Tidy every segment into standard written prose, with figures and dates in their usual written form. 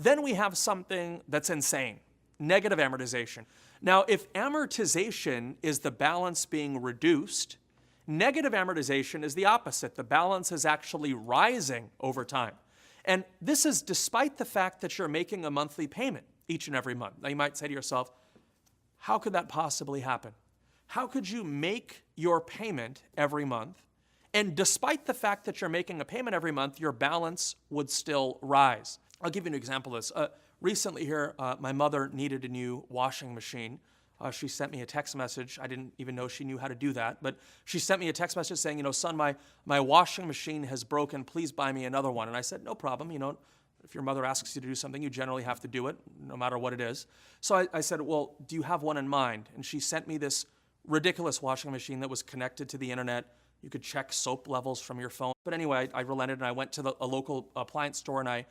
Then we have something that's insane, negative amortization. Now, if amortization is the balance being reduced, negative amortization is the opposite. The balance is actually rising over time. And this is despite the fact that you're making a monthly payment each and every month. Now, you might say to yourself, how could that possibly happen? How could you make your payment every month, and despite the fact that you're making a payment every month, your balance would still rise? I'll give you an example of this. Recently here, my mother needed a new washing machine. She sent me a text message. I didn't even know she knew how to do that, but she sent me a text message saying, you know, son, my washing machine has broken. Please buy me another one. And I said, no problem. You know, if your mother asks you to do something, you generally have to do it, no matter what it is. So I said, well, do you have one in mind? And she sent me this ridiculous washing machine that was connected to the internet. You could check soap levels from your phone. But anyway, I relented and I went to a local appliance store and I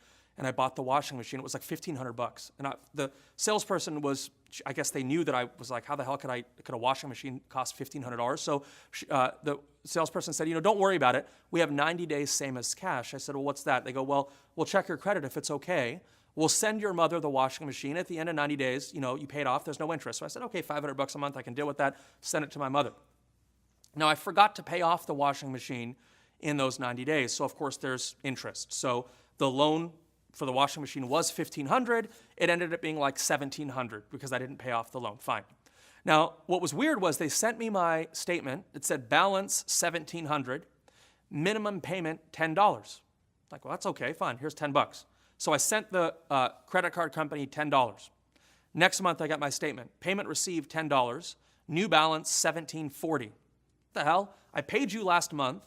bought the washing machine. It was like $1,500. And the salesperson was, I guess they knew that I was like, how the hell could a washing machine cost $1,500? So the salesperson said, you know, don't worry about it. We have 90 days, same as cash. I said, well, what's that? They go, well, we'll check your credit. If it's okay, we'll send your mother the washing machine. At the end of 90 days, you know, you paid off. There's no interest. So I said, okay, $500 a month. I can deal with that. Send it to my mother. Now, I forgot to pay off the washing machine in those 90 days. So, of course, there's interest. So the loan for the washing machine was $1,500. It ended up being like $1,700 because I didn't pay off the loan. Fine. Now, what was weird was they sent me my statement. It said balance $1,700, minimum payment $10. Like, well, that's okay. Fine. Here's $10. So I sent the credit card company $10. Next month, I got my statement. Payment received $10. New balance $1,740. What the hell? I paid you last month,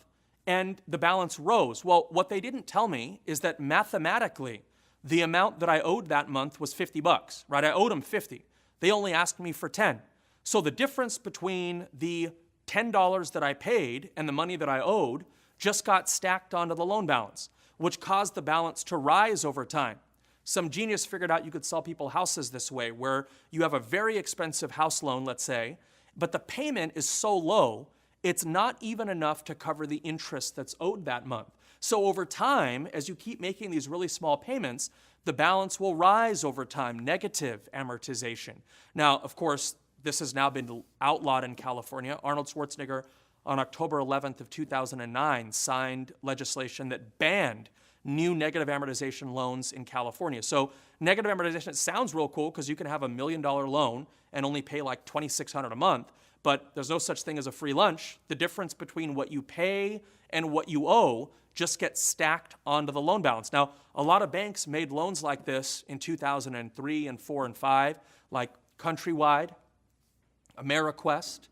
and the balance rose. Well, what they didn't tell me is that mathematically, the amount that I owed that month was $50, right? I owed them $50. They only asked me for $10. So the difference between the $10 that I paid and the money that I owed just got stacked onto the loan balance, which caused the balance to rise over time. Some genius figured out you could sell people houses this way, where you have a very expensive house loan, let's say, but the payment is so low, it's not even enough to cover the interest that's owed that month. So over time, as you keep making these really small payments, the balance will rise over time, negative amortization. Now, of course, this has now been outlawed in California. Arnold Schwarzenegger, on October 11th of 2009, signed legislation that banned new negative amortization loans in California. So negative amortization, it sounds real cool because you can have $1 million loan and only pay like $2,600 a month, but there's no such thing as a free lunch. The difference between what you pay and what you owe just gets stacked onto the loan balance. Now, a lot of banks made loans like this in 2003 and 4 and 5, like Countrywide, AmeriQuest,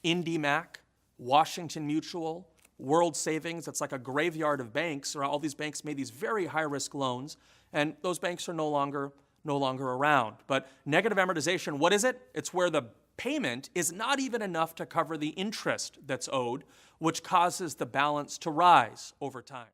IndyMac, Washington Mutual, World Savings. It's like a graveyard of banks, or all these banks made these very high-risk loans, and those banks are no longer around. But negative amortization, what is it? It's where the payment is not even enough to cover the interest that's owed, which causes the balance to rise over time.